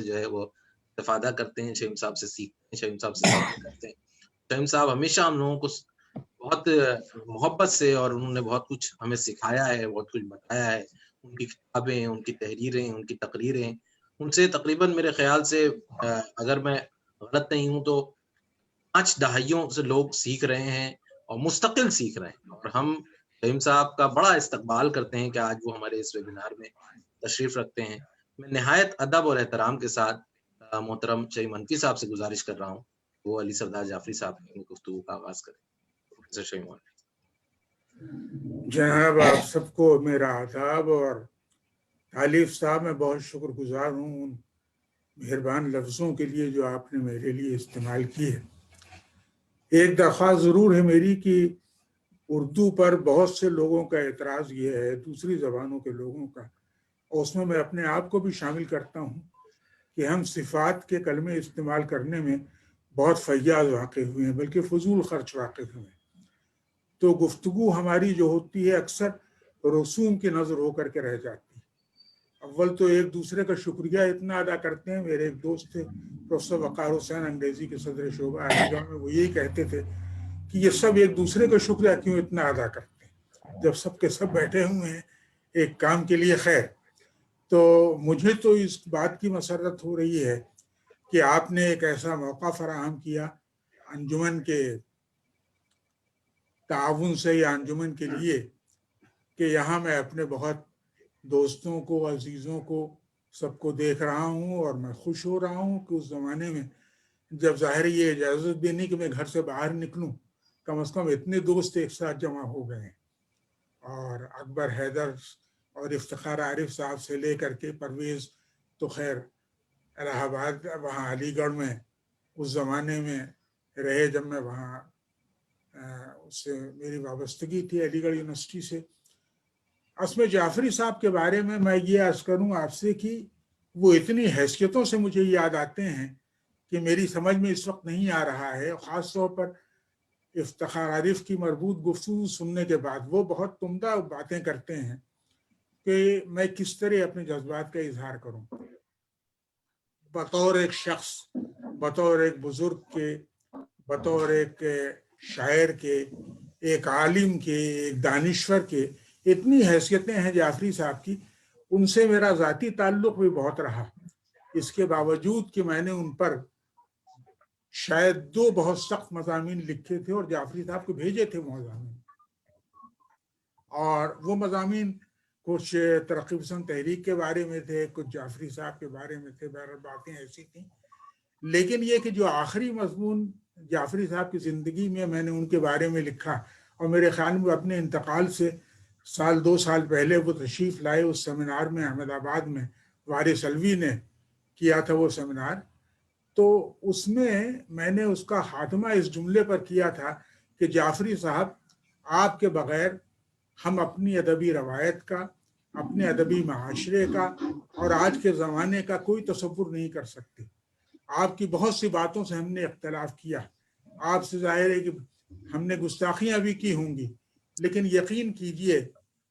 جو ہے وہ استفادہ کرتے ہیں، شہیم صاحب سے سیکھتے ہیں، شہیم صاحب سے سوال کرتے ہیں۔ شہیم صاحب ہمیشہ ہم لوگوں کو بہت محبت سے، اور انہوں نے بہت کچھ ہمیں سکھایا ہے، بہت کچھ بتایا ہے۔ ان کی کتابیں، ان کی تحریریں، ان کی تقریریں، ان سے تقریباً میرے خیال سے اگر میں غلط نہیں ہوں تو 5 دہائیوں سے لوگ سیکھ رہے ہیں اور مستقل سیکھ رہے ہیں، اور ہم شہیم صاحب کا بڑا استقبال کرتے ہیں کہ آج وہ ہمارے اس ویبینار میں تشریف رکھتے ہیں۔ میں نہایت ادب اور احترام کے ساتھ محترم شہیم حنفی صاحب سے گزارش کر رہا ہوں وہ علی سردار جعفری صاحب کی گفتگو کا آغاز کریں۔ پروفیسر شہیم حنفی۔ جناب آپ سب کو میرا آداب، اور طالب صاحب میں بہت شکر گزار ہوں ان مہربان لفظوں کے لیے جو آپ نے میرے لیے استعمال کی ہے۔ ایک درخواست ضرور ہے میری کہ اردو پر بہت سے لوگوں کا اعتراض یہ ہے، دوسری زبانوں کے لوگوں کا، اور اس میں میں اپنے آپ کو بھی شامل کرتا ہوں، کہ ہم صفات کے کلمے استعمال کرنے میں بہت فیاض واقع ہوئے ہیں، بلکہ فضول خرچ واقع ہوئے ہیں۔ تو گفتگو ہماری جو ہوتی ہے اکثر رسوم کی نظر ہو کر کے رہ جاتی ہے۔ اول تو ایک دوسرے کا شکریہ اتنا ادا کرتے ہیں۔ میرے ایک دوست تھے پروفیسر وقار حسین، انگریزی کے صدر شعبہ علی گڑھ میں، وہ یہی کہتے تھے کہ یہ سب ایک دوسرے کا شکریہ کیوں اتنا ادا کرتے ہیں جب سب کے سب بیٹھے ہوئے ہیں ایک کام کے لیے۔ خیر، تو مجھے تو اس بات کی مسرت ہو رہی ہے کہ آپ نے ایک ایسا موقع فراہم کیا انجمن کے تعاون سے یا انجمن کے لیے، کہ یہاں میں اپنے بہت دوستوں کو، عزیزوں کو، سب کو دیکھ رہا ہوں، اور میں خوش ہو رہا ہوں کہ اس زمانے میں جب ظاہر یہ اجازت بھی نہیں کہ میں گھر سے باہر نکلوں، کم از کم اتنے دوست ایک ساتھ جمع ہو گئے ہیں، اور اکبر حیدر اور افتخار عارف صاحب سے لے کر کے پرویز تو خیر الہ آباد، وہاں علی گڑھ میں اس زمانے میں رہے جب میں وہاں، اس سے میری وابستگی تھی علی گڑھ یونیورسٹی سے۔ اسم جعفری صاحب کے بارے میں یہ عرض کروں آپ سے کہ وہ اتنی حیثیتوں سے مجھے یاد آتے ہیں کہ میری سمجھ میں اس وقت نہیں آ رہا ہے، خاص طور پر افتخار عارف کی مربوط گفتگو سننے کے بعد۔ وہ بہت عمدہ باتیں کرتے ہیں کہ میں کس طرح اپنے جذبات کا اظہار کروں، بطور ایک شخص، بطور ایک بزرگ کے، بطور ایک شاعر کے، ایک عالم کے، ایک دانشور کے۔ اتنی حیثیتیں ہیں جعفری صاحب کی، ان سے میرا ذاتی تعلق بھی بہت رہا، اس کے باوجود کہ میں نے ان پر شاید 2 بہت سخت مضامین لکھے تھے اور جعفری صاحب کو بھیجے تھے وہ مضامین، اور وہ مضامین کچھ ترقی پسند تحریک کے بارے میں تھے، کچھ جعفری صاحب کے بارے میں تھے، بہرحال باتیں ایسی تھیں۔ لیکن یہ کہ جو آخری مضمون جعفری صاحب کی زندگی میں نے ان کے بارے میں لکھا، اور میرے خیال میں اپنے انتقال سے 2 سال پہلے وہ تشریف لائے اس سیمینار میں احمد آباد میں، وارث علوی نے کیا تھا وہ سیمینار، تو اس میں نے اس کا خاتمہ اس جملے پر کیا تھا کہ جعفری صاحب، آپ کے بغیر ہم اپنی ادبی روایت کا، اپنے ادبی معاشرے کا اور آج کے زمانے کا کوئی تصور نہیں کر سکتے۔ آپ کی بہت سی باتوں سے ہم نے اختلاف کیا، آپ سے ظاہر ہے کہ ہم نے گستاخیاں بھی کی ہوں گی، لیکن یقین کیجئے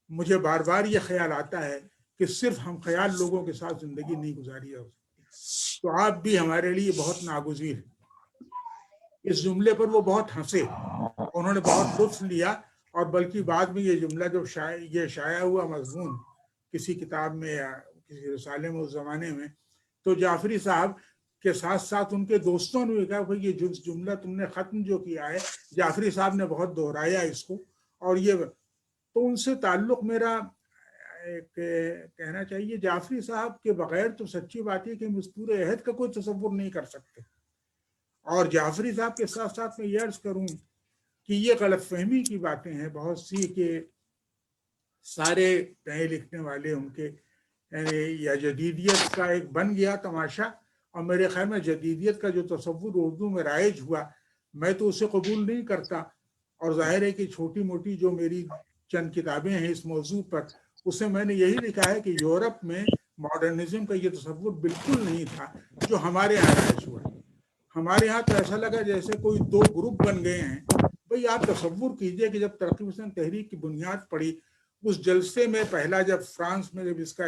مجھے بار بار یہ خیال آتا ہے کہ صرف ہم خیال لوگوں کے ساتھ زندگی نہیں گزاری جا سکتی، تو آپ بھی ہمارے لیے بہت ناگزیر ہیں۔ اس جملے پر وہ بہت ہنسے، انہوں نے بہت لطف لیا، اور بلکہ بعد میں یہ جملہ جب یہ شائع ہوا مضمون کسی کتاب میں یا کسی رسالے میں اس زمانے میں، تو جعفری صاحب کے ساتھ ساتھ ان کے دوستوں نے کہا بھئی یہ جملہ تم نے ختم جو کیا ہے، جعفری صاحب نے بہت دہرایا اس کو، اور یہ تو ان سے تعلق میرا کہنا چاہیے جعفری صاحب کے بغیر تو سچی بات ہے کہ ہم اس پورے عہد کا کوئی تصور نہیں کر سکتے۔ اور جعفری صاحب کے ساتھ ساتھ میں یہ عرض کروں کہ یہ غلط فہمی کی باتیں ہیں بہت سی کہ سارے نئے لکھنے والے ان کے یا جدیدیت کا ایک بن گیا تماشا، اور میرے خیال میں جدیدیت کا جو تصور اردو میں رائج ہوا میں تو اسے قبول نہیں کرتا، اور ظاہر ہے کہ چھوٹی موٹی جو میری چند کتابیں ہیں اس موضوع پر، اس میں نے یہی لکھا ہے کہ یورپ میں ماڈرنزم کا یہ تصور بالکل نہیں تھا جو ہمارے یہاں رائج ہوا۔ ہمارے یہاں تو ایسا لگا جیسے کوئی 2 گروپ بن گئے ہیں۔ بھئی آپ تصور کیجئے کہ جب ترقی پسند تحریک کی بنیاد پڑی، اس جلسے میں پہلا جب فرانس میں جب اس کا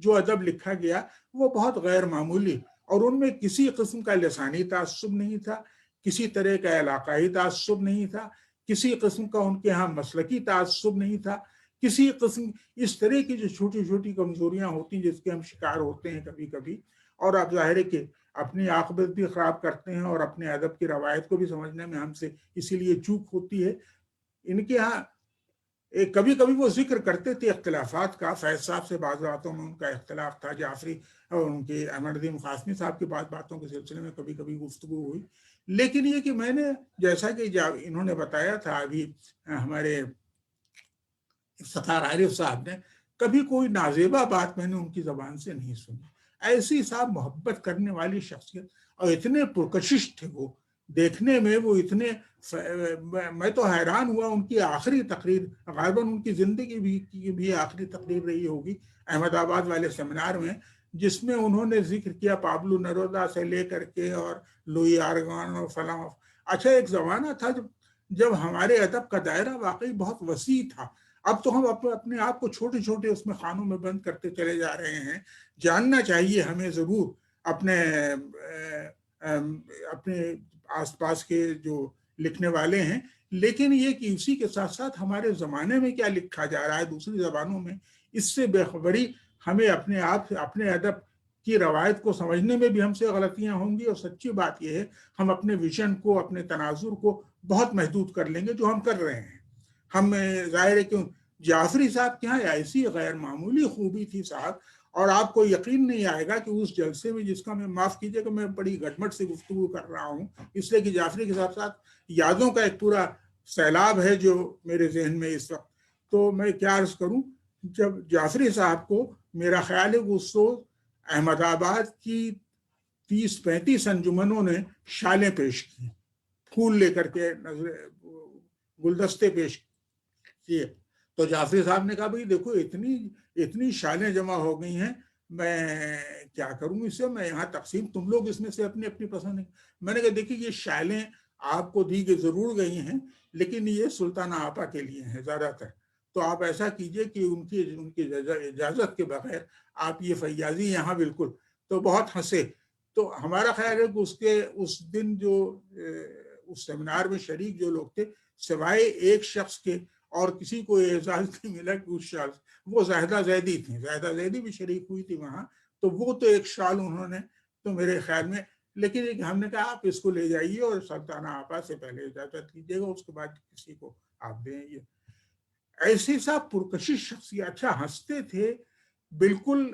جو ادب لکھا گیا وہ بہت غیر معمولی، اور ان میں کسی قسم کا لسانی تعصب نہیں تھا، کسی طرح کا علاقائی تعصب نہیں تھا، کسی قسم کا ان کے ہاں مسلکی تعصب نہیں تھا، کسی قسم اس طرح کی جو چھوٹی چھوٹی کمزوریاں ہوتی ہیں جس کے ہم شکار ہوتے ہیں کبھی کبھی، اور آپ ظاہر ہے کہ اپنی عاقبت بھی خراب کرتے ہیں اور اپنے ادب کی روایت کو بھی سمجھنے میں ہم سے اسی لیے چوک ہوتی ہے۔ ان کے ہاں کبھی کبھی وہ ذکر کرتے تھے اختلافات کا، فیض صاحب سے بعض باتوں میں ان کا اختلاف تھا، جعفری اور ان کے احمد ندیم قاسمی صاحب کی بعض باتوں کے سلسلے میں کبھی کبھی گفتگو ہوئی، لیکن یہ کہ میں نے جیسا کہ انہوں نے بتایا تھا ابھی ہمارے افتخار عارف صاحب نے، کبھی کوئی نازیبہ بات میں نے ان کی زبان سے نہیں سنی۔ ایسی صاحب محبت کرنے والی شخصیت، اور اتنے پرکشش تھے وہ دیکھنے میں، وہ اتنے میں تو حیران ہوا۔ ان کی آخری تقریر غالباً ان کی زندگی کی بھی آخری تقریر رہی ہوگی احمد آباد والے سیمینار میں، جس میں انہوں نے ذکر کیا پابلو نرودا سے لے کر کے اور لوئی آرگان اور فلاں۔ اچھا ایک زمانہ تھا جب ہمارے ادب کا دائرہ واقعی بہت وسیع تھا، اب تو ہم اپنے آپ کو چھوٹے چھوٹے اس میں خانوں میں بند کرتے چلے جا رہے ہیں۔ جاننا چاہیے ہمیں ضرور اپنے آس پاس کے جو لکھنے والے ہیں، لیکن یہ کہ اسی کے ساتھ ساتھ ہمارے زمانے میں کیا لکھا جا رہا ہے دوسری زبانوں میں، اس سے بے خبری ہمیں اپنے آپ اپنے ادب کی روایت کو سمجھنے میں بھی ہم سے غلطیاں ہوں گی، اور سچی بات یہ ہے ہم اپنے ویژن کو، اپنے تناظر کو بہت محدود کر لیں گے جو ہم کر رہے ہیں۔ ہم ظاہر ہے کہ جعفری صاحب کے یہاں ایسی غیر معمولی خوبی تھی صاحب، اور آپ کو یقین نہیں آئے گا کہ اس جلسے میں، جس کا میں معاف کیجئے کہ میں بڑی گٹمٹ سے گفتگو کر رہا ہوں، اس لیے کہ جعفری کے ساتھ ساتھ یادوں کا ایک پورا سیلاب ہے جو میرے ذہن میں اس وقت، تو میں کیا عرض کروں، جب جعفری صاحب کو میرا خیال ہے کہ اس روز احمد آباد کی 30-35 انجمنوں نے شالیں پیش کی، پھول لے کر کے، گلدستے پیش کیے، تو جعفری صاحب نے کہا بھئی دیکھو اتنی شالیں جمع ہو گئی ہیں، میں کیا کروں اس سے، میں یہاں تقسیم، تم لوگ اس میں سے اپنی اپنی پسند ہے۔ میں نے کہا دیکھیے یہ شالیں آپ کو دی کہ ضرور گئی ہیں، لیکن یہ سلطانہ آپا کے لیے ہیں زیادہ تر، تو آپ ایسا کیجئے کہ ان کی اجازت کے بغیر آپ یہ فیاضی یہاں بالکل، تو بہت ہنسے۔ تو ہمارا خیال ہے کہ اس دن جو اس سیمینار میں شریک جو لوگ تھے، سوائے ایک شخص کے اور کسی کو اعزاز نہیں ملا کہ اس شخص، وہ زاہدہ زیدی تھیں، زاہدہ زیدی بھی شریک ہوئی تھی وہاں، تو وہ تو ایک شال انہوں نے، تو میرے خیال میں، لیکن ہم نے کہا آپ اس کو لے جائیے اور سلطانہ آپا سے پہلے اجازت لیجیے گا، اس کے بعد کسی کو آپ دیں۔ یہ ایسے صاحب پرکشش شخصیت، اچھا ہنستے تھے بالکل،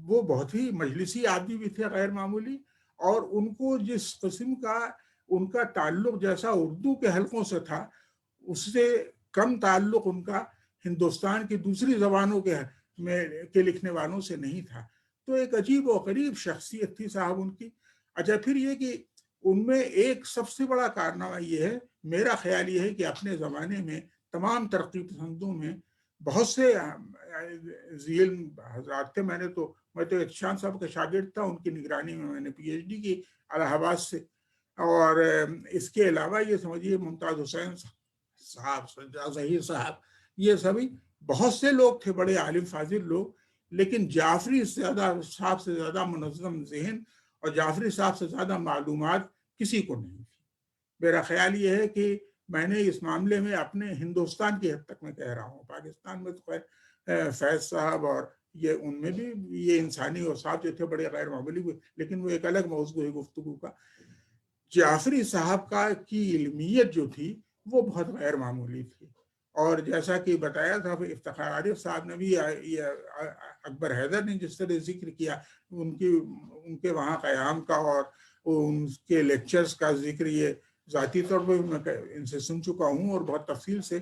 وہ بہت ہی مجلسی آدمی بھی تھے غیر معمولی، اور ان کو جس قسم کا ان کا تعلق جیسا اردو کے حلقوں سے تھا، اس سے کم تعلق ان کا ہندوستان کی دوسری زبانوں کے لکھنے والوں سے نہیں تھا، تو ایک عجیب و غریب شخصیت تھی صاحب ان کی۔ اچھا پھر یہ کہ ان میں ایک سب سے بڑا کارنامہ یہ ہے، میرا خیال یہ ہے کہ اپنے زمانے میں تمام ترقی پسندوں میں بہت سے ذی علم حضرات تھے، میں تو احتشام صاحب کا شاگرد تھا، ان کی نگرانی میں میں نے پی ایچ ڈی کی الہ آباد سے، اور اس کے علاوہ یہ سمجھیے ممتاز حسین صاحب، ظہیر صاحب، یہ سبھی بہت سے لوگ تھے، بڑے عالم فاضل لوگ، لیکن جعفری صاحب سے زیادہ منظم ذہن اور جعفری صاحب سے زیادہ معلومات کسی کو نہیں تھی۔ میرا خیال یہ ہے کہ میں نے اس معاملے میں اپنے ہندوستان کی حد تک میں کہہ رہا ہوں، پاکستان میں تو خیر فیض صاحب اور یہ ان میں بھی یہ انسانی اوصاف جو تھے بڑے غیر معمولی ہوئے، لیکن وہ ایک الگ موضوع ہے گفتگو کا۔ جعفری صاحب کی علمیت جو تھی وہ بہت غیر معمولی تھی، اور جیسا کہ بتایا تھا افتخار عارف صاحب نے بھی، اکبر حیدر نے جس طرح ذکر کیا ان کے وہاں قیام کا اور ان کے لیکچرز کا ذکر، یہ ذاتی طور پر میں ان سے سن چکا ہوں اور بہت تفصیل سے،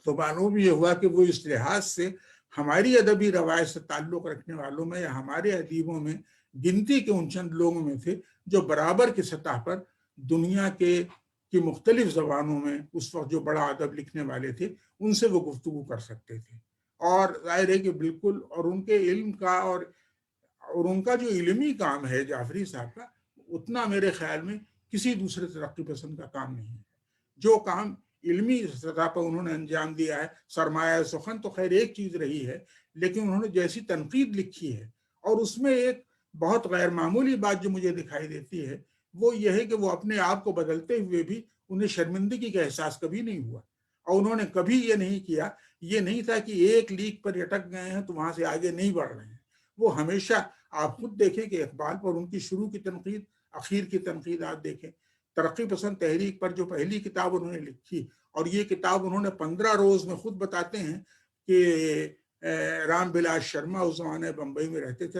تو معلوم یہ ہوا کہ وہ اس لحاظ سے ہماری ادبی روایت سے تعلق رکھنے والوں میں یا ہمارے ادیبوں میں گنتی کے ان چند لوگوں میں تھے جو برابر کی سطح پر دنیا کی مختلف زبانوں میں اس وقت جو بڑا ادب لکھنے والے تھے ان سے وہ گفتگو کر سکتے تھے، اور ظاہر ہے کہ بالکل، اور ان کے علم کا اور ان کا جو علمی کام ہے جعفری صاحب کا، اتنا میرے خیال میں کسی دوسرے ترقی پسند کا کام نہیں ہے۔ جو کام علمی سطح پر انہوں نے انجام دیا ہے، سرمایہ سخن تو خیر ایک چیز رہی ہے، لیکن انہوں نے جیسی تنقید لکھی ہے، اور اس میں ایک بہت غیر معمولی بات جو مجھے دکھائی دیتی ہے وہ یہ ہے کہ وہ اپنے آپ کو بدلتے ہوئے بھی انہیں شرمندگی کا احساس کبھی نہیں ہوا، اور انہوں نے کبھی یہ نہیں کیا، یہ نہیں تھا کہ ایک لیگ پر اٹک گئے ہیں تو وہاں سے آگے نہیں بڑھ رہے ہیں۔ وہ ہمیشہ، آپ خود دیکھیں کہ اقبال پر ان کی شروع کی تنقید، اخیر کی تنقید آپ دیکھیں، ترقی پسند تحریک پر جو پہلی کتاب انہوں نے لکھی، اور یہ کتاب انہوں نے 15 روز میں، خود بتاتے ہیں کہ رام بلاس شرما اس زمانے بمبئی میں رہتے تھے،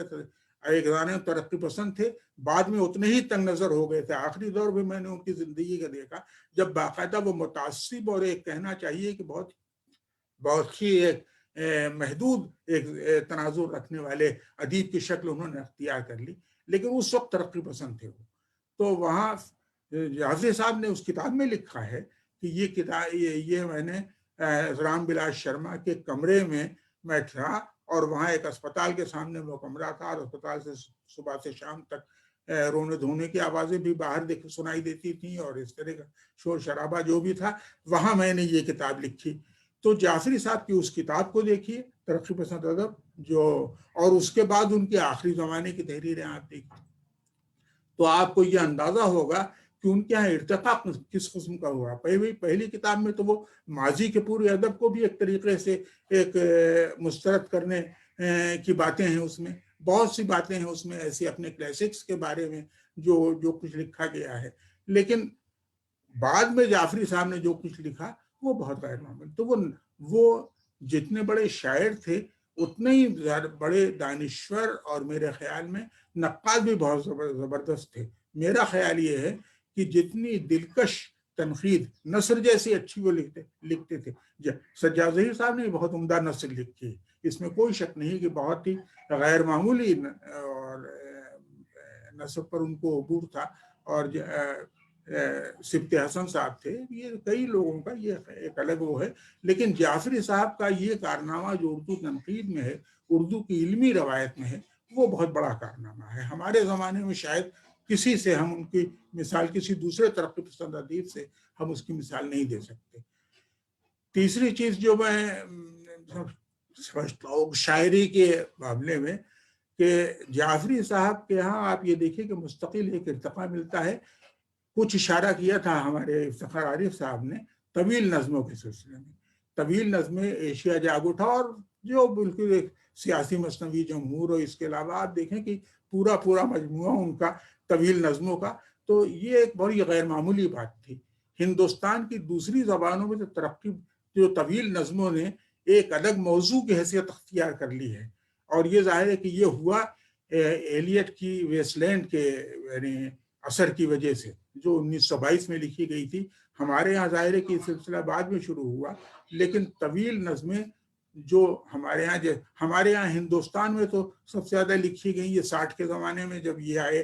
ایک زمانے ترقی پسند تھے، بعد میں اتنے ہی تنگ نظر ہو گئے تھے۔ آخری دور میں میں نے ان کی زندگی کا دیکھا جب باقاعدہ وہ متعصب اور ایک کہنا چاہیے کہ بہت ہی ایک محدود ایک تناظر رکھنے والے ادیب کی شکل انہوں نے اختیار کر لی، لیکن اس وقت ترقی پسند تھے وہ۔ تو وہاں حافظ صاحب نے اس کتاب میں لکھا ہے کہ یہ کتاب، یہ میں نے رام بلاس شرما کے کمرے میں تھا، اور وہاں ایک اسپتال کے سامنے وہ کمرہ تھا، اور اسپتال سے صبح سے شام تک رونے دھونے کی آوازیں بھی باہر سنائی دیتی تھیں، اور اس طرح کا شور شرابہ جو بھی تھا، وہاں میں نے یہ کتاب لکھی۔ تو جعفری صاحب کی اس کتاب کو دیکھیے، ترقی پسند ادب جو، اور اس کے بعد ان کے آخری زمانے کی تحریریں آپ دیکھیں تو آپ کو یہ اندازہ ہوگا کہ ان کے یہاں ارتقا کس قسم کا ہوا۔ پہلی کتاب میں تو وہ ماضی کے پورے ادب کو بھی ایک طریقے سے ایک مسترد کرنے کی باتیں ہیں، اس میں بہت سی باتیں ہیں اس میں ایسی اپنے کلاسکس کے بارے میں جو کچھ لکھا گیا ہے، لیکن بعد میں جعفری صاحب نے جو کچھ لکھا وہ بہت غیر معمولی۔ تو وہ جتنے بڑے شاعر تھے اتنے ہی بڑے دانشور، اور میرے خیال میں نقاد بھی بہت زبردست تھے۔ میرا خیال یہ ہے کہ جتنی دلکش تنقید، نثر جیسی اچھی وہ لکھتے تھے۔ سجاد ظہیر صاحب نے بہت عمدہ نثر لکھی، اس میں کوئی شک نہیں کہ بہت ہی غیر معمولی اور نثر پر ان کو عبور تھا، اور سبط حسن صاحب تھے، یہ کئی لوگوں کا یہ ایک الگ وہ ہے، لیکن جعفری صاحب کا یہ کارنامہ جو اردو تنقید میں ہے، اردو کی علمی روایت میں ہے، وہ بہت بڑا کارنامہ ہے۔ ہمارے زمانے میں شاید کسی سے ہم ان کی مثال، کسی دوسرے ترقی پسند ادیب سے ہم اس کی مثال نہیں دے سکتے۔ تیسری چیز جو میں سمجھتا ہوں شاعری کے معاملے میں، کہ جعفری صاحب کے ہاں آپ یہ دیکھیں کہ مستقل ایک ارتقا ملتا ہے۔ کچھ اشارہ کیا تھا ہمارے افتخار عارف صاحب نے طویل نظموں کے سلسلے میں۔ طویل نظمیں ایشیا جاگ اٹھا، اور جو بالکل ایک سیاسی مثنوی جمہور، اور اس کے علاوہ آپ دیکھیں کہ پورا مجموعہ ان کا طویل نظموں کا، تو یہ ایک بڑی غیر معمولی بات تھی۔ ہندوستان کی دوسری زبانوں میں ترقی، جو طویل نظموں نے ایک الگ موضوع کی حیثیت اختیار کر لی ہے، اور یہ ظاہر ہے کہ یہ ہوا ایلیٹ کی ویسٹ لینڈ کے یعنی اثر کی وجہ سے، جو 1922 میں لکھی گئی تھی۔ ہمارے یہاں ظاہر ہے کہ سلسلہ بعد میں شروع ہوا، لیکن طویل نظمیں جو ہمارے یہاں ہندوستان میں تو سب سے زیادہ لکھی گئی، یہ 60 کے زمانے میں جب یہ آئے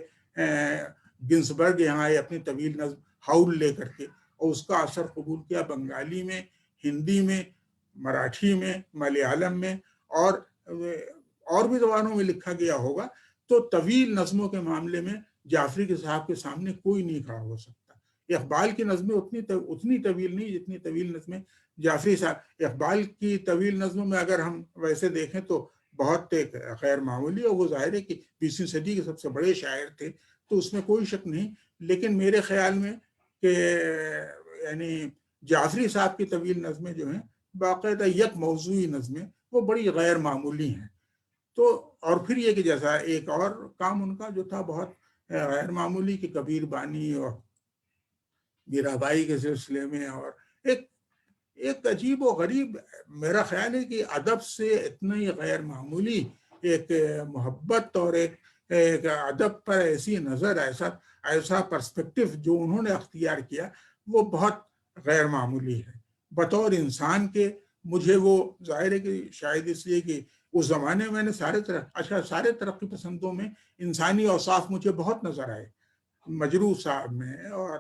گنسبرگ یہاں آئے اپنی طویل نظم ہاؤل لے کر کے، اور اس کا اثر قبول کیا بنگالی میں، ہندی میں، مراٹھی میں، ملیالم میں، اور بھی زبانوں میں لکھا گیا ہوگا۔ تو طویل نظموں کے معاملے میں جعفری صاحب کے سامنے کوئی نہیں کھڑا ہو سکتا۔ اقبال کی نظمیں اتنی طویل نہیں جتنی طویل نظمیں جعفری صاحب۔ اقبال کی طویل نظموں میں اگر ہم ویسے دیکھیں تو بہت غیر معمولی، اور وہ ظاہر ہے کہ 20ویں صدی کے سب سے بڑے شاعر تھے، تو اس میں کوئی شک نہیں، لیکن میرے خیال میں کہ یعنی جعفری صاحب کی طویل نظمیں جو ہیں باقاعدہ یک موضوعی نظمیں، وہ بڑی غیر معمولی ہیں۔ تو اور پھر یہ کہ جیسا ایک اور کام ان کا جو تھا بہت غیر معمولی، کہ کبیر بانی اور میرا بائی کے سلسلے میں، اور ایک عجیب و غریب، میرا خیال ہے کہ ادب سے اتنی غیر معمولی ایک محبت، اور ایک ادب پر ایسی نظر، ایسا پرسپیکٹو جو انہوں نے اختیار کیا، وہ بہت غیر معمولی ہے بطور انسان کے۔ مجھے وہ ظاہر ہے کہ شاید اس لیے کہ اس زمانے میں نے سارے ترقی پسندوں میں انسانی اوصاف مجھے بہت نظر آئے، مجروح صاحب میں، اور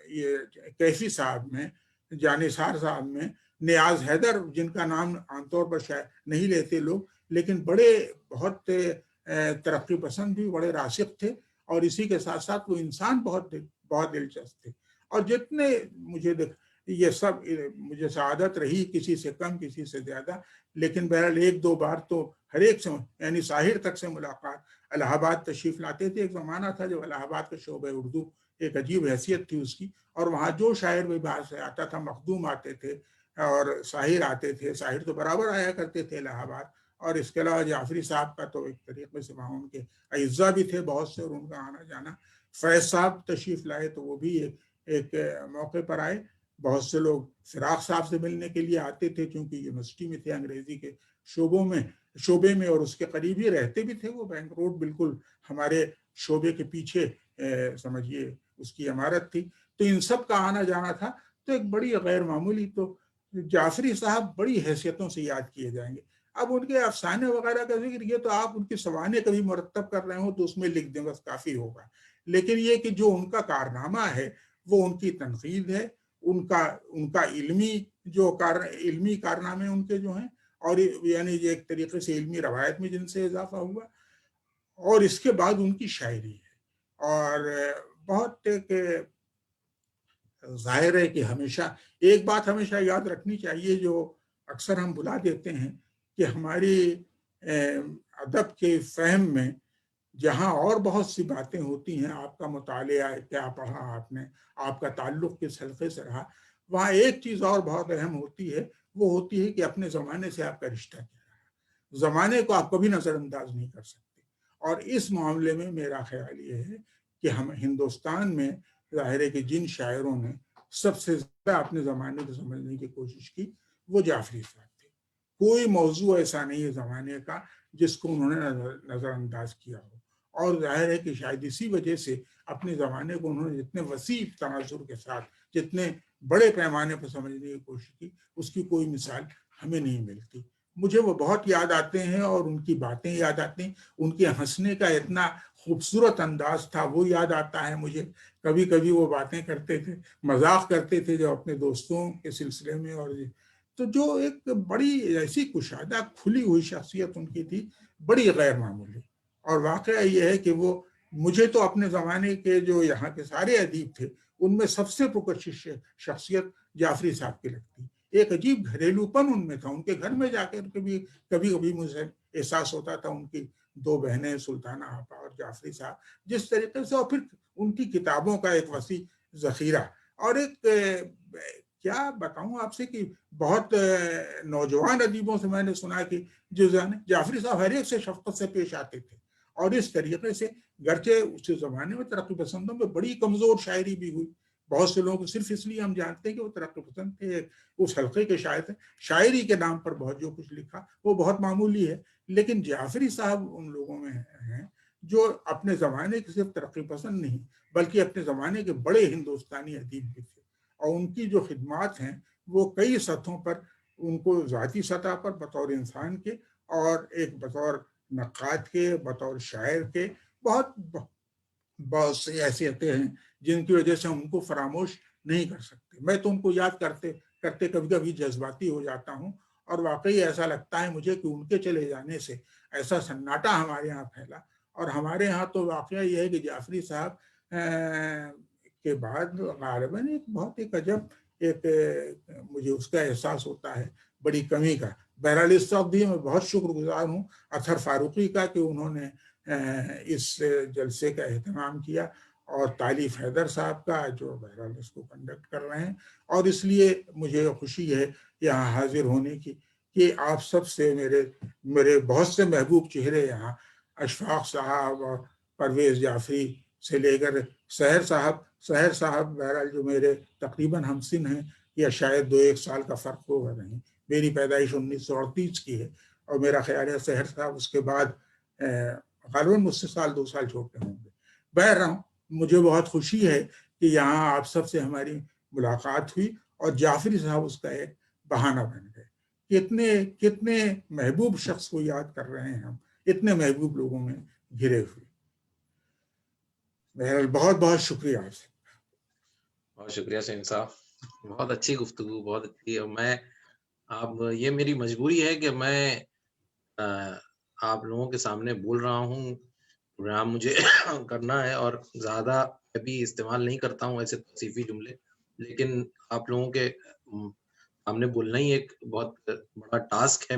یہ کیفی صاحب میں، جانثار صاحب میں، نیاز حیدر جن کا نام عام طور پر شاید نہیں لیتے لوگ، لیکن بڑے بہت ترقی پسند بھی، بڑے راسخ تھے، اور اسی کے ساتھ ساتھ وہ انسان بہت دلچسپ تھے۔ اور جتنے مجھے یہ سب مجھے سعادت رہی، کسی سے کم کسی سے زیادہ، لیکن بہرحال ایک دو بار تو ہر ایک سے، یعنی ساحر تک سے ملاقات، الہ آباد تشریف لاتے تھے۔ ایک زمانہ تھا جب الہ آباد کا شعبہ اردو ایک عجیب حیثیت تھی اس کی، اور وہاں جو شاعر بھی باہر سے آتا تھا، مخدوم آتے تھے اور ساحر آتے تھے، ساحر تو برابر آیا کرتے تھے الہ آباد، اور اس کے علاوہ جعفری صاحب کا تو ایک طریقے سے وہاں ان کے اعزا بھی تھے بہت سے، اور ان کا آنا جانا۔ فیض صاحب تشریف لائے تو وہ بھی ایک موقع پر آئے۔ بہت سے لوگ فراق صاحب سے ملنے کے لیے آتے تھے، چونکہ یونیورسٹی میں تھے، انگریزی کے شعبے میں اور اس کے قریب ہی رہتے بھی تھے، وہ بینک روڈ بالکل ہمارے شعبے کے پیچھے سمجھیے اس کی عمارت تھی۔ تو ان سب کا آنا جانا تھا، تو ایک بڑی غیر معمولی، تو جعفری صاحب بڑی حیثیتوں سے یاد کیے جائیں گے۔ اب ان کے افسانے وغیرہ کا ذکر، یہ تو آپ ان کی سوانح کبھی مرتب کر رہے ہو تو اس میں لکھ دیں بس کافی ہوگا، لیکن یہ کہ جو ان کا کارنامہ ہے وہ ان کی تنقید ہے، ان کا علمی کارنامے ان کے جو ہیں، اور یعنی یہ ایک طریقے سے علمی روایت میں جن سے اضافہ ہوا، اور اس کے بعد ان کی شاعری ہے۔ اور بہت ایک ظاہر ہے کہ ہمیشہ ایک بات ہمیشہ یاد رکھنی چاہیے جو اکثر ہم بلا دیتے ہیں، کہ ہماری ادب کے فہم میں جہاں اور بہت سی باتیں ہوتی ہیں، آپ کا مطالعہ کیا پڑھا آپ نے، آپ کا تعلق کس حلقے سے رہا، وہاں ایک چیز اور بہت اہم ہوتی ہے، وہ ہوتی ہے کہ اپنے زمانے سے آپ کا رشتہ کیا رہا۔ زمانے کو آپ کبھی نظر انداز نہیں کر سکتے، اور اس معاملے میں میرا خیال یہ ہے کہ ہم ہندوستان میں ظاہر ہے کہ جن شاعروں نے سب سے زیادہ اپنے زمانے کو سمجھنے کی کوشش کی وہ جعفری صاحب تھے۔ کوئی موضوع ایسا نہیں ہے زمانے کا جس کو انہوں نے نظر انداز کیا ہو، اور ظاہر ہے کہ شاید اسی وجہ سے اپنے زمانے کو انہوں نے جتنے وسیع تناظر کے ساتھ، جتنے بڑے پیمانے پر سمجھنے کی کوشش کی، اس کی کوئی مثال ہمیں نہیں ملتی۔ مجھے وہ بہت یاد آتے ہیں، اور ان کی باتیں یاد آتی ہیں، ان کے ہنسنے کا اتنا خوبصورت انداز تھا وہ یاد آتا ہے مجھے۔ کبھی کبھی وہ باتیں کرتے تھے، مذاق کرتے تھے جو اپنے دوستوں کے سلسلے میں، اور تو جو ایک بڑی ایسی کشادہ کھلی ہوئی شخصیت ان کی تھی، بڑی غیر معمولی۔ اور واقعہ یہ ہے کہ وہ مجھے تو اپنے زمانے کے جو یہاں کے سارے ادیب تھے ان میں سب سے پرکشش شخصیت جعفری صاحب کی لگتی۔ ایک عجیب گھریلو پن ان میں تھا، ان کے گھر میں جا کر کبھی کبھی مجھے احساس ہوتا تھا، ان کی دو بہنیں سلطانہ آپا اور جعفری صاحب جس طریقے سے، اور پھر ان کی کتابوں کا ایک وسیع ذخیرہ، اور ایک کیا بتاؤں آپ سے کہ بہت نوجوان ادیبوں سے میں نے سنا کہ جو جعفری صاحب ہر ایک سے شفقت سے پیش آتے تھے، اور اس طریقے سے گرچہ اس زمانے میں ترقی پسندوں میں بڑی کمزور شاعری بھی ہوئی، بہت سے لوگوں کو صرف اس لیے ہم جانتے ہیں کہ وہ ترقی پسند تھے، اس حلقے کے شاعر تھے، شاعری کے نام پر بہت جو کچھ لکھا وہ بہت معمولی ہے، لیکن جعفری صاحب ان لوگوں میں ہیں جو اپنے زمانے کے صرف ترقی پسند نہیں بلکہ اپنے زمانے کے بڑے ہندوستانی ادیب بھی تھے، اور ان کی جو خدمات ہیں وہ کئی سطحوں پر، ان کو ذاتی سطح پر بطور انسان کے، اور ایک بطور نقاد کے، بطور شاعر کے، بہت سی حیثیتیں ہیں جن کی وجہ سے ہم ان کو فراموش نہیں کر سکتے۔ میں تو ان کو یاد کرتے کرتے کبھی کبھی جذباتی ہو جاتا ہوں، اور واقعی ایسا لگتا ہے مجھے کہ ان کے چلے جانے سے ایسا سناٹا ہمارے ہاں پھیلا، اور ہمارے ہاں تو واقعہ یہ ہے کہ جعفری صاحب کے بعد غالباً ایک بہت ایک عجب ایک مجھے اس کا احساس ہوتا ہے بڑی کمی کا۔ بہرحال اس وقت بھی میں بہت شکر گزار ہوں اطہر فاروقی کا کہ انہوں نے اس جلسے کا اہتمام کیا، اور طالب حیدر صاحب کا جو بہرحال اس کو کنڈکٹ کر رہے ہیں، اور اس لیے مجھے خوشی ہے یہاں حاضر ہونے کی کہ آپ سب سے میرے بہت سے محبوب چہرے یہاں، اشفاق صاحب اور پرویز جعفری سے لے کر سحر صاحب بہرحال جو میرے تقریباً ہم سن ہیں، یا شاید 2-1 سال کا فرق ہوگا نہیں، میری پیدائش 1938 کی ہے، اور میرا خیال ہے سحر صاحب اس کے بعد غالباً مجھ سے 1-2 سال چھوٹے ہوں گے۔ بہرحال مجھے بہت خوشی ہے کہ یہاں آپ سب سے ہماری ملاقات ہوئی، اور جعفری صاحب اس کا ایک بہانہ بن گئے۔ کتنے محبوب شخص کو یاد کر رہے ہیں ہم، اتنے محبوب لوگوں میں گھرے ہوئے۔ بہرحال بہت بہت شکریہ آپ سے۔ بہت شکریہ شہین صاحب، بہت اچھی گفتگو، بہت اچھی۔ میں یہ میری مجبوری ہے کہ میں آپ لوگوں کے سامنے بول رہا ہوں، پروگرام مجھے کرنا ہے، اور زیادہ ابھی استعمال نہیں کرتا ہوں ایسے توصیفی جملے، لیکن آپ لوگوں کے سامنے بولنا ہی ایک بہت بڑا ٹاسک ہے